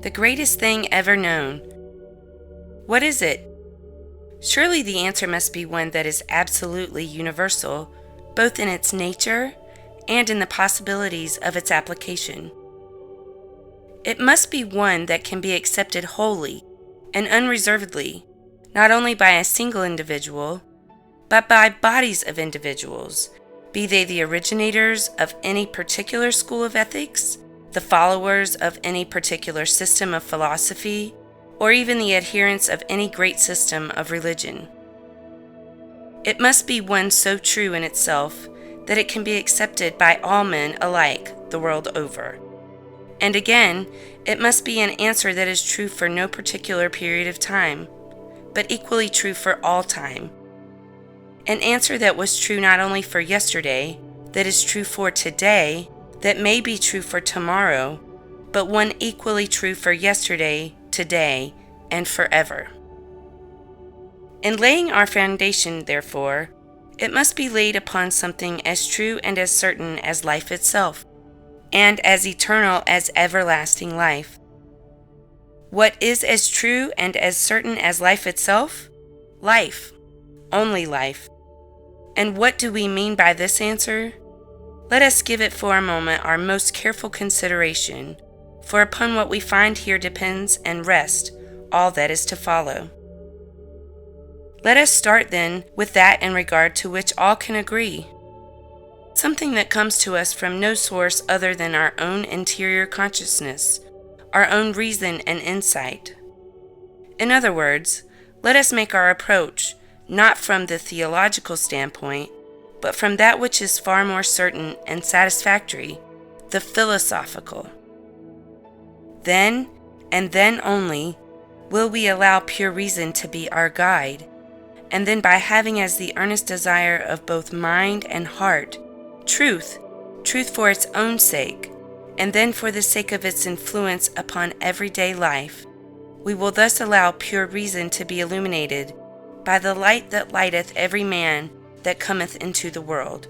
The greatest thing ever known. What is it? Surely the answer must be one that is absolutely universal, both in its nature and in the possibilities of its application. It must be one that can be accepted wholly and unreservedly, not only by a single individual, but by bodies of individuals, be they the originators of any particular school of ethics, the followers of any particular system of philosophy, or even the adherents of any great system of religion. It must be one so true in itself that it can be accepted by all men alike the world over. And again, it must be an answer that is true for no particular period of time, but equally true for all time. An answer that was true not only for yesterday, that is true for today, that may be true for tomorrow, but one equally true for yesterday, today, and forever. In laying our foundation, therefore, it must be laid upon something as true and as certain as life itself, and as eternal as everlasting life. What is as true and as certain as life itself? Life. Only life. And what do we mean by this answer? Let us give it for a moment our most careful consideration, for upon what we find here depends and rests all that is to follow. Let us start then with that in regard to which all can agree, something that comes to us from no source other than our own interior consciousness, our own reason and insight. In other words, let us make our approach not from the theological standpoint, but from that which is far more certain and satisfactory, the philosophical. Then, and then only, will we allow pure reason to be our guide, and then by having as the earnest desire of both mind and heart truth for its own sake, and then for the sake of its influence upon everyday life, we will thus allow pure reason to be illuminated by the light that lighteth every man that cometh into the world.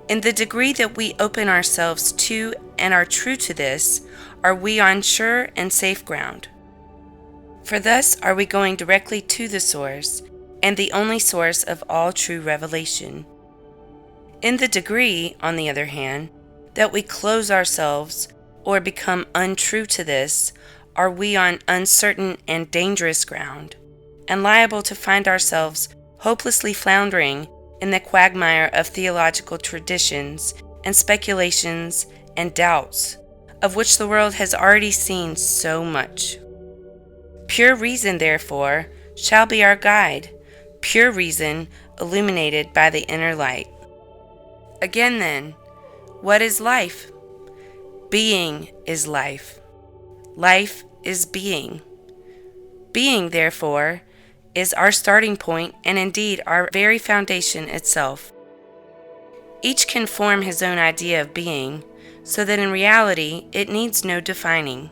In the degree that we open ourselves to and are true to this, are we on sure and safe ground. For thus are we going directly to the source, and the only source of all true revelation. In the degree, on the other hand, that we close ourselves or become untrue to this, are we on uncertain and dangerous ground, and liable to find ourselves hopelessly floundering in the quagmire of theological traditions and speculations and doubts, of which the world has already seen so much. Pure reason, therefore, shall be our guide, pure reason illuminated by the inner light. Again then, what is life? Being is life. Life is being. Being, therefore, is our starting point and indeed our very foundation itself. Each can form his own idea of being, so that in reality it needs no defining.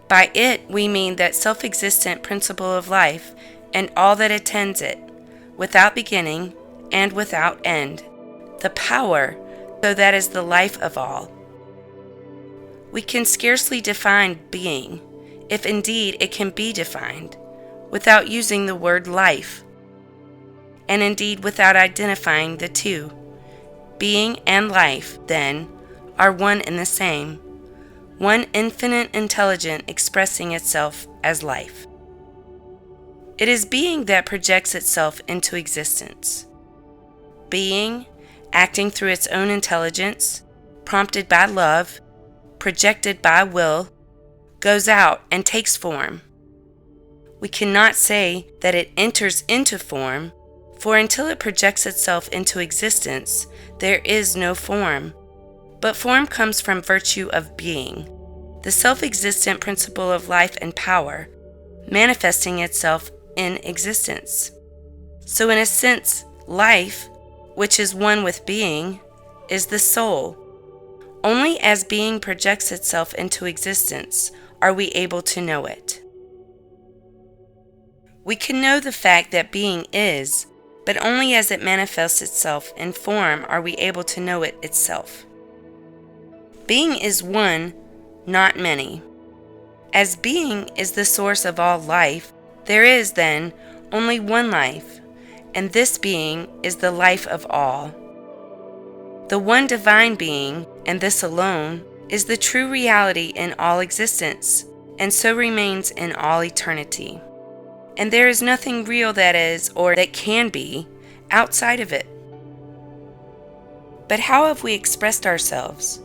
By it we mean that self-existent principle of life and all that attends it, without beginning and without end, the power, so that is the life of all. We can scarcely define being, if indeed it can be defined, without using the word life, and indeed without identifying the two. Being and life, then, are one and the same, one infinite intelligence expressing itself as life. It is being that projects itself into existence. Being, acting through its own intelligence, prompted by love, projected by will, goes out and takes form. We cannot say that it enters into form, for until it projects itself into existence, there is no form. But form comes from virtue of being, the self-existent principle of life and power, manifesting itself in existence. So in a sense, life, which is one with being, is the soul. Only as being projects itself into existence are we able to know it. We can know the fact that being is, but only as it manifests itself in form are we able to know it itself. Being is one, not many. As being is the source of all life, there is, then, only one life, and this being is the life of all. The one divine being, and this alone, is the true reality in all existence, and so remains in all eternity. And there is nothing real that is, or that can be, outside of it. But how have we expressed ourselves?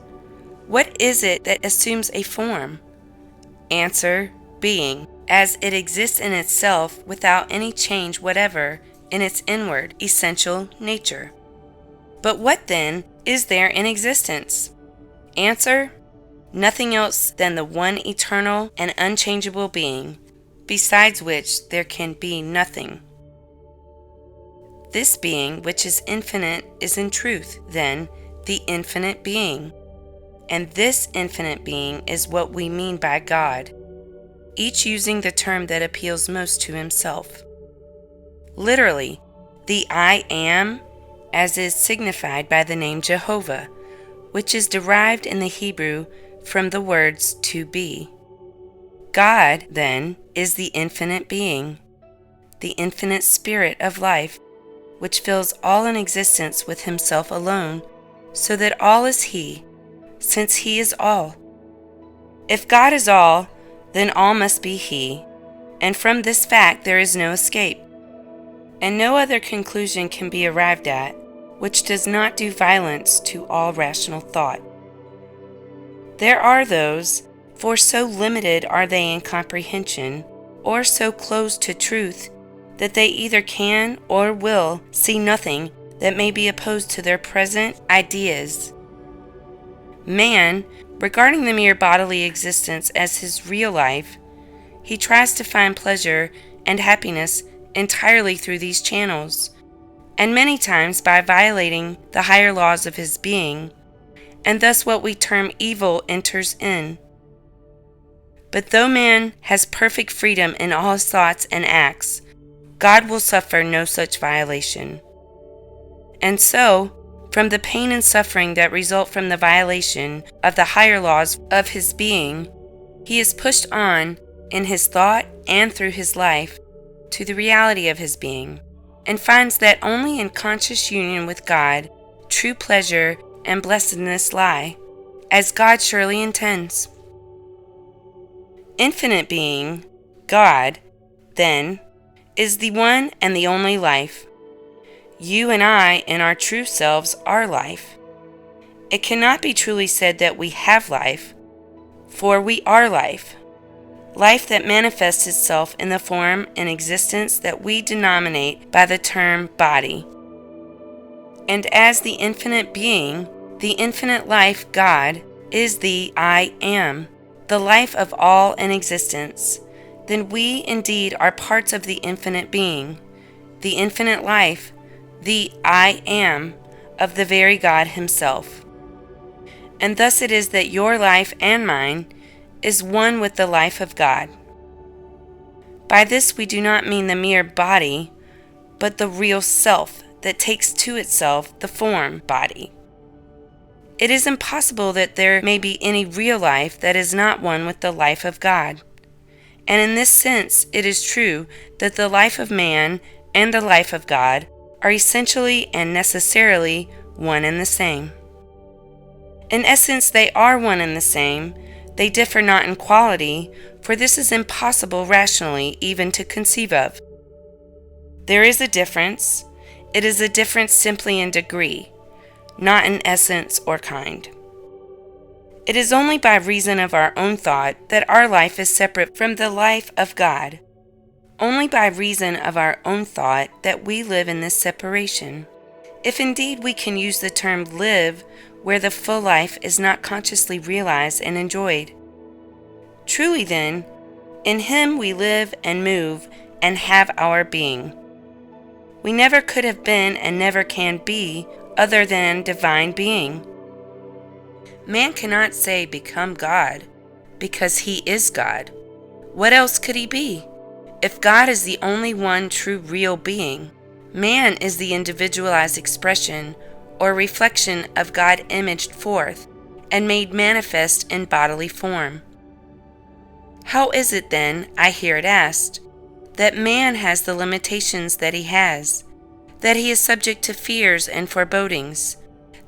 What is it that assumes a form? Answer: being, as it exists in itself without any change whatever in its inward, essential nature. But what then is there in existence? Answer: nothing else than the one eternal and unchangeable being, besides which there can be nothing. This being, which is infinite, is in truth, then, the infinite being. And this infinite being is what we mean by God, each using the term that appeals most to himself. Literally, the I am, as is signified by the name Jehovah, which is derived in the Hebrew from the words to be. God, then, is the infinite being, the infinite spirit of life, which fills all in existence with himself alone, so that all is he, since he is all. If God is all, then all must be he, and from this fact there is no escape, and no other conclusion can be arrived at which does not do violence to all rational thought. There are those, for so limited are they in comprehension, or so closed to truth, that they either can or will see nothing that may be opposed to their present ideas. Man, regarding the mere bodily existence as his real life, he tries to find pleasure and happiness entirely through these channels, and many times by violating the higher laws of his being, and thus what we term evil enters in. But though man has perfect freedom in all his thoughts and acts, God will suffer no such violation. And so, from the pain and suffering that result from the violation of the higher laws of his being, he is pushed on in his thought and through his life to the reality of his being, and finds that only in conscious union with God true pleasure and blessedness lie, as God surely intends. Infinite being, God, then, is the one and the only life. You and I, in our true selves, are life. It cannot be truly said that we have life, for we are life. Life that manifests itself in the form and existence that we denominate by the term body. And as the infinite being, the infinite life, God, is the I am, the life of all in existence, then we indeed are parts of the infinite being, the infinite life, the I am of the very God himself. And thus it is that your life and mine is one with the life of God. By this we do not mean the mere body, but the real self that takes to itself the form body. It is impossible that there may be any real life that is not one with the life of God. And in this sense, it is true that the life of man and the life of God are essentially and necessarily one and the same. In essence, they are one and the same. They differ not in quality, for this is impossible rationally even to conceive of. There is a difference. It is a difference simply in degree, not in essence or kind. It is only by reason of our own thought that our life is separate from the life of God. Only by reason of our own thought that we live in this separation. If indeed we can use the term live where the full life is not consciously realized and enjoyed. Truly then, in Him we live and move and have our being. We never could have been and never can be other than divine being. Man cannot say become God, because He is God. What else could He be? If God is the only one true real being, man is the individualized expression or reflection of God imaged forth and made manifest in bodily form. How is it then, I hear it asked, that man has the limitations that he has, that he is subject to fears and forebodings,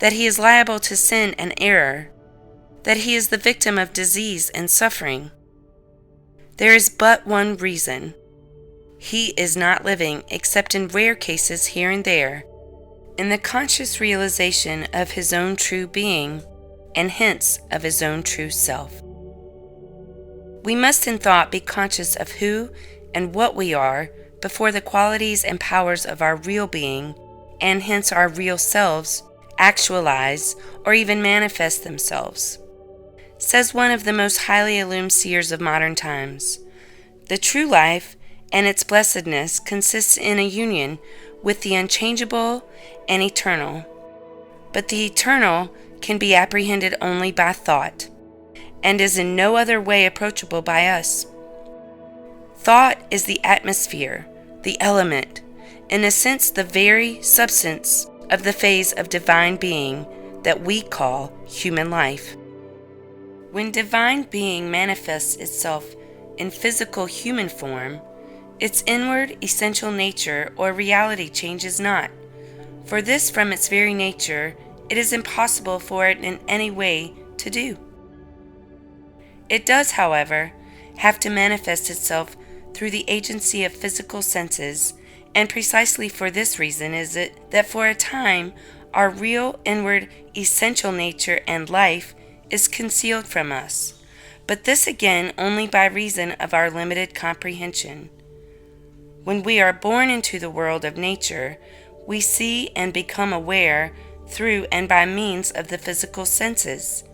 that he is liable to sin and error, that he is the victim of disease and suffering? There is but one reason. He is not living, except in rare cases here and there, in the conscious realization of his own true being, and hence of his own true self. We must in thought be conscious of who and what we are before the qualities and powers of our real being, and hence our real selves, actualize or even manifest themselves. Says one of the most highly illumined seers of modern times, "The true life and its blessedness consists in a union with the unchangeable and eternal. But the eternal can be apprehended only by thought, and is in no other way approachable by us. Thought is the atmosphere, the element, in a sense the very substance of the phase of divine being that we call human life. When divine being manifests itself in physical human form, its inward essential nature or reality changes not, for this from its very nature it is impossible for it in any way to do. It does, however, have to manifest itself through the agency of physical senses, and precisely for this reason is it that for a time our real inward essential nature and life is concealed from us, but this again only by reason of our limited comprehension. When we are born into the world of nature, we see and become aware through and by means of the physical senses,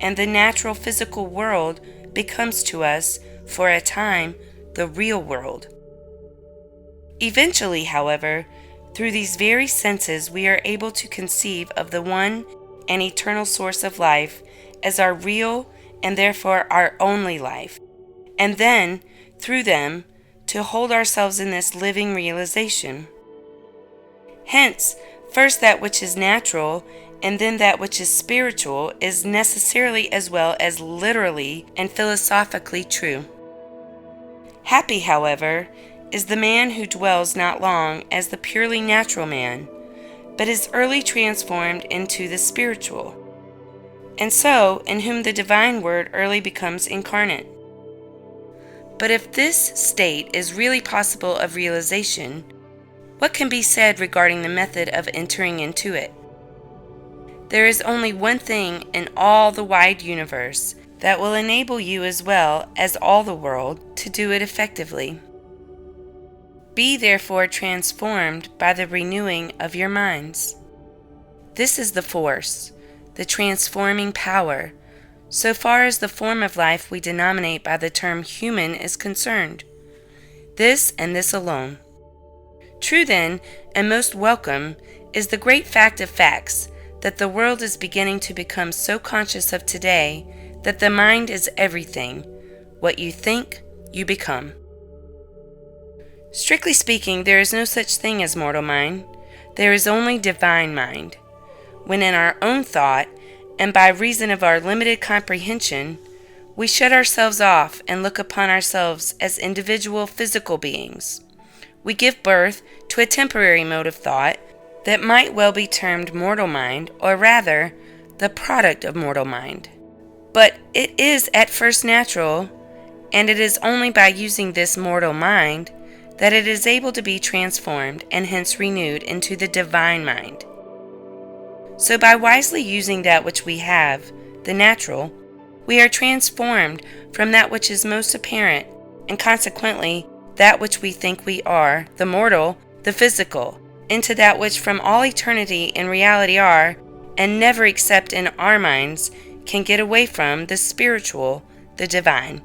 and the natural physical world becomes to us, for a time, the real world. Eventually, however, through these very senses we are able to conceive of the one and eternal source of life as our real and therefore our only life, and then, through them, to hold ourselves in this living realization. Hence, first that which is natural, and then that which is spiritual, is necessarily as well as literally and philosophically true. Happy, however, is the man who dwells not long as the purely natural man, but is early transformed into the spiritual, and so in whom the divine word early becomes incarnate. But if this state is really possible of realization, what can be said regarding the method of entering into it? There is only one thing in all the wide universe that will enable you as well as all the world to do it effectively. Be therefore transformed by the renewing of your minds. This is the force, the transforming power, so far as the form of life we denominate by the term human is concerned. This and this alone. True then, and most welcome, is the great fact of facts, that the world is beginning to become so conscious of today that the mind is everything. What you think, you become. Strictly speaking, there is no such thing as mortal mind. There is only divine mind. When in our own thought, and by reason of our limited comprehension, we shut ourselves off and look upon ourselves as individual physical beings, we give birth to a temporary mode of thought that might well be termed mortal mind, or rather, the product of mortal mind. But it is at first natural, and it is only by using this mortal mind that it is able to be transformed and hence renewed into the divine mind. So by wisely using that which we have, the natural, we are transformed from that which is most apparent, and consequently that which we think we are, the mortal, the physical, into that which from all eternity in reality are, and never except in our minds can get away from, the spiritual, the divine.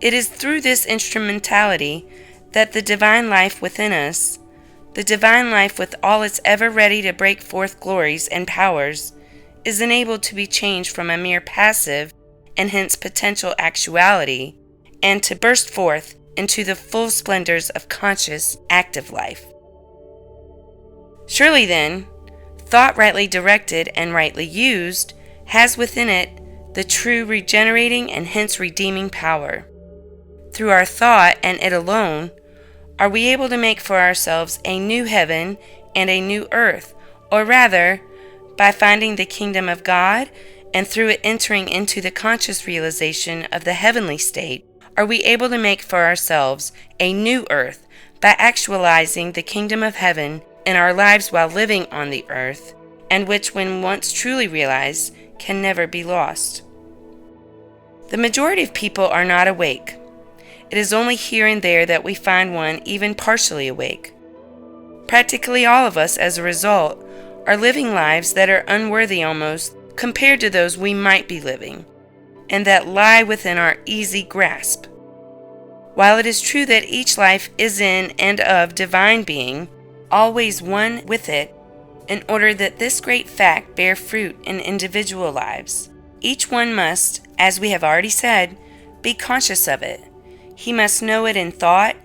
It is through this instrumentality that the divine life within us, the divine life with all its ever ready to break forth glories and powers, is enabled to be changed from a mere passive and hence potential actuality, and to burst forth into the full splendors of conscious, active life. Surely then, thought rightly directed and rightly used has within it the true regenerating and hence redeeming power. Through our thought, and it alone, are we able to make for ourselves a new heaven and a new earth, or rather, by finding the kingdom of God and through it entering into the conscious realization of the heavenly state, are we able to make for ourselves a new earth by actualizing the kingdom of heaven in our lives while living on the earth, and which, when once truly realized, can never be lost. The majority of people are not awake. It is only here and there that we find one even partially awake. Practically all of us, as a result, are living lives that are unworthy almost compared to those we might be living, and that lie within our easy grasp. While it is true that each life is in and of divine being, always one with it, in order that this great fact bear fruit in individual lives, each one must, as we have already said, be conscious of it. He must know it in thought,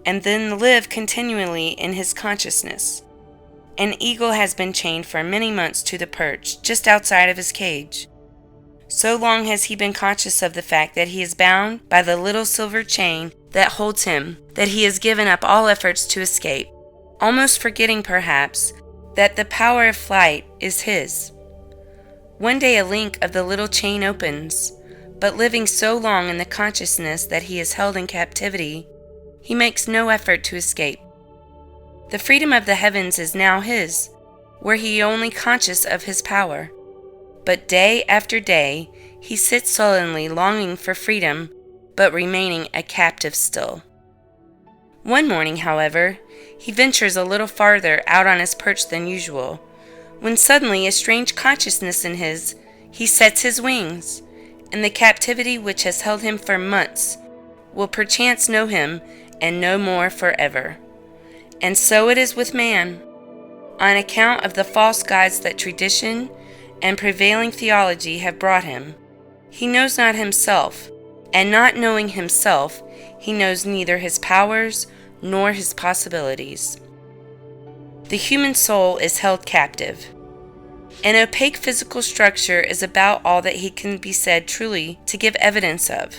and then live continually in his consciousness. An eagle has been chained for many months to the perch just outside of his cage. So long has he been conscious of the fact that he is bound by the little silver chain that holds him, that he has given up all efforts to escape, almost forgetting perhaps that the power of flight is his. One day a link of the little chain opens, but living so long in the consciousness that he is held in captivity, he makes no effort to escape. The freedom of the heavens is now his, were he only conscious of his power. But day after day, he sits sullenly longing for freedom, but remaining a captive still. One morning, however, he ventures a little farther out on his perch than usual, when suddenly a strange consciousness in he sets his wings, and the captivity which has held him for months will perchance know him and no more forever. And so it is with man. On account of the false gods that tradition and prevailing theology have brought him, he knows not himself, and not knowing himself, he knows neither his powers nor his possibilities. The human soul is held captive. An opaque physical structure is about all that he can be said truly to give evidence of.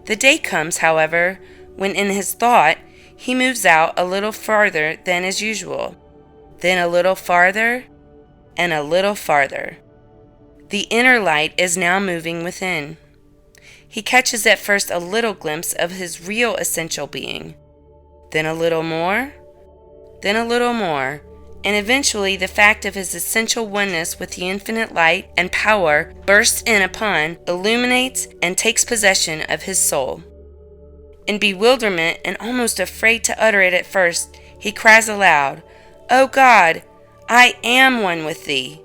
The day comes, however, when in his thought he moves out a little farther than is usual, then a little farther, and a little farther. The inner light is now moving within. He catches at first a little glimpse of his real essential being, then a little more, then a little more, and eventually the fact of his essential oneness with the infinite light and power bursts in upon, illuminates, and takes possession of his soul. In bewilderment and almost afraid to utter it at first, he cries aloud, "O God, I am one with thee."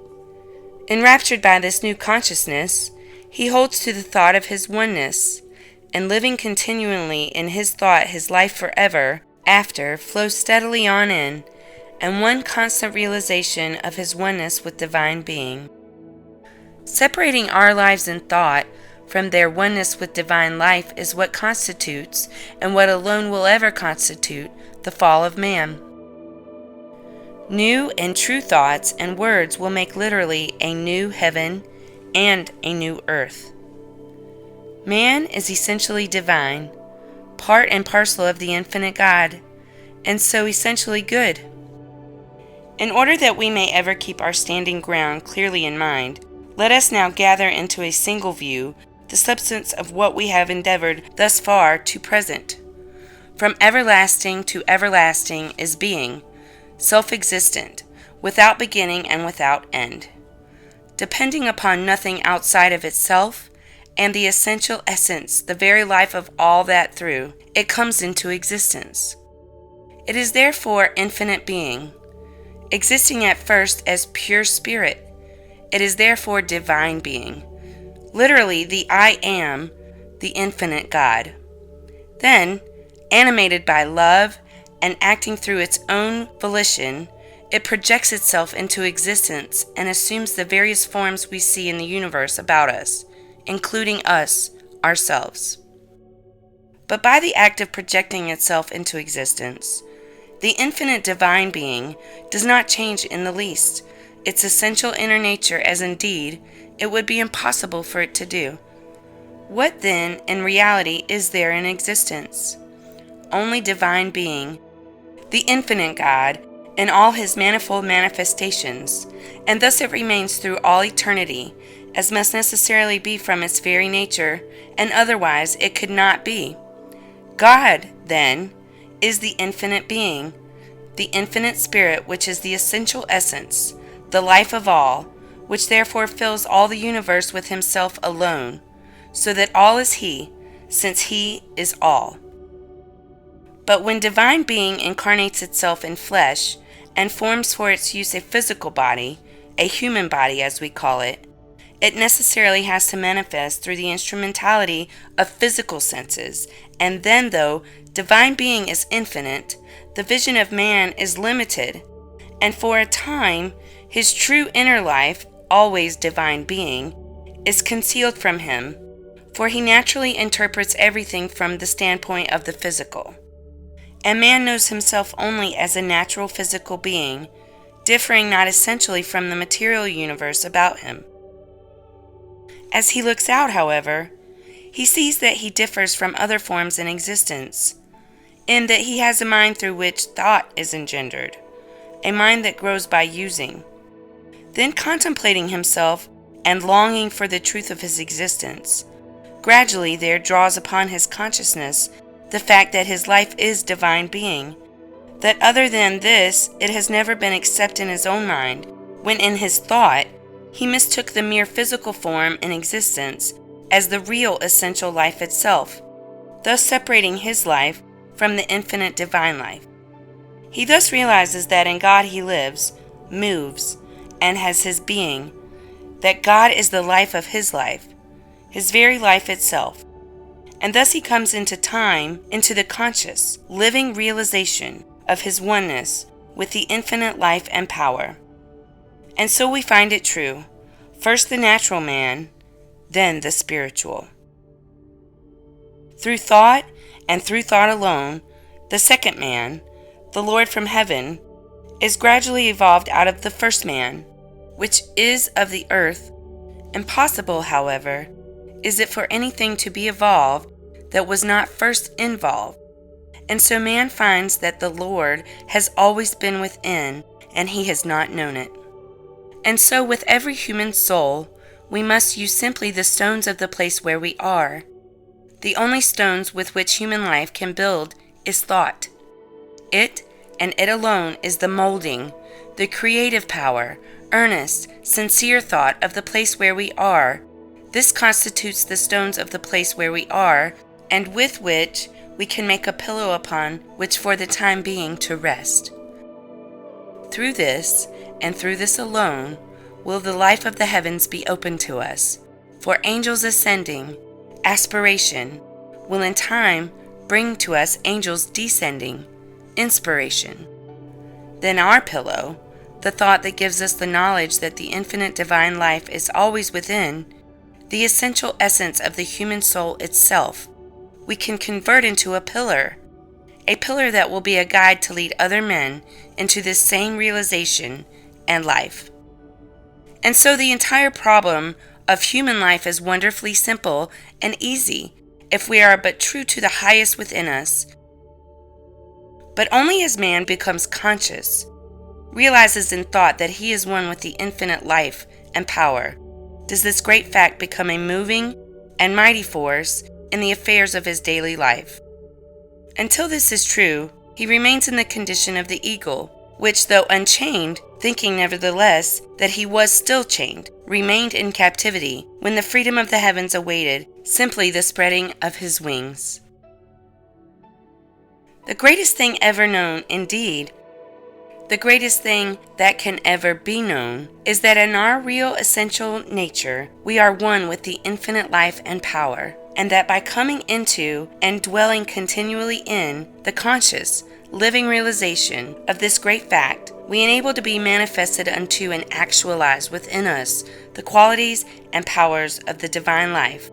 Enraptured by this new consciousness, he holds to the thought of his oneness, and living continually in his thought his life forever after flows steadily on in, and one constant realization of his oneness with divine being. Separating our lives in thought from their oneness with divine life is what constitutes, and what alone will ever constitute, the fall of man. New and true thoughts and words will make literally a new heaven and a new earth. Man is essentially divine, part and parcel of the infinite God, and so essentially good. In order that we may ever keep our standing ground clearly in mind, let us now gather into a single view the substance of what we have endeavored thus far to present. From everlasting to everlasting is being, self-existent, without beginning and without end, depending upon nothing outside of itself, and the essential essence, the very life of all that through it comes into existence. It is therefore infinite being, existing at first as pure spirit. It is therefore divine being, literally the I Am, the infinite God. Then, animated by love and acting through its own volition, it projects itself into existence and assumes the various forms we see in the universe about us, including us, ourselves. But by the act of projecting itself into existence, the infinite divine being does not change in the least. its essential inner nature, as indeed it would be impossible for it to do. What then, in reality, is there in existence? Only divine being, the infinite God, in all his manifold manifestations, and thus it remains through all eternity, as must necessarily be from its very nature, and otherwise it could not be. God, then, is the infinite being, the infinite spirit, which is the essential essence, the life of all, which therefore fills all the universe with himself alone, so that all is he, since he is all. But when divine being incarnates itself in flesh, and forms for its use a physical body, a human body as we call it, it necessarily has to manifest through the instrumentality of physical senses, and then, though divine being is infinite, the vision of man is limited, and for a time his true inner life, always divine being, is concealed from him, for he naturally interprets everything from the standpoint of the physical. And man knows himself only as a natural physical being, differing not essentially from the material universe about him. As he looks out, however, he sees that he differs from other forms in existence, in that he has a mind through which thought is engendered, a mind that grows by using. Then contemplating himself and longing for the truth of his existence, gradually there draws upon his consciousness the fact that his life is divine being, that other than this it has never been except in his own mind, when in his thought he mistook the mere physical form in existence as the real essential life itself, thus separating his life from the infinite divine life. He thus realizes that in God he lives, moves, and has his being, that God is the life of his life, his very life itself. And thus he comes into time, into the conscious, living realization of his oneness with the infinite life and power. And so we find it true, first the natural man, then the spiritual. Through thought, and through thought alone, the second man, the Lord from heaven, is gradually evolved out of the first man, which is of the earth. Impossible, however, is it for anything to be evolved that was not first involved. And so man finds that the Lord has always been within, and he has not known it. And so with every human soul, we must use simply the stones of the place where we are. The only stones with which human life can build is thought. It, and it alone, is the molding, the creative power, earnest, sincere thought of the place where we are. This constitutes the stones of the place where we are, and with which we can make a pillow upon which for the time being to rest. Through this, and through this alone, will the life of the heavens be open to us, for angels ascending, aspiration, will in time bring to us angels descending, inspiration. Then our pillow, the thought that gives us the knowledge that the infinite divine life is always within, the essential essence of the human soul itself, we can convert into a pillar that will be a guide to lead other men into this same realization and life. And so the entire problem of human life is wonderfully simple and easy if we are but true to the highest within us. But only as man becomes conscious, realizes in thought that he is one with the infinite life and power, does this great fact become a moving and mighty force in the affairs of his daily life. Until this is true, he remains in the condition of the eagle, which, though unchained, thinking nevertheless that he was still chained, remained in captivity when the freedom of the heavens awaited simply the spreading of his wings. The greatest thing ever known, indeed, the greatest thing that can ever be known, is that in our real essential nature we are one with the infinite life and power, and that by coming into and dwelling continually in the conscious, living realization of this great fact, we enable to be manifested unto and actualized within us the qualities and powers of the divine life,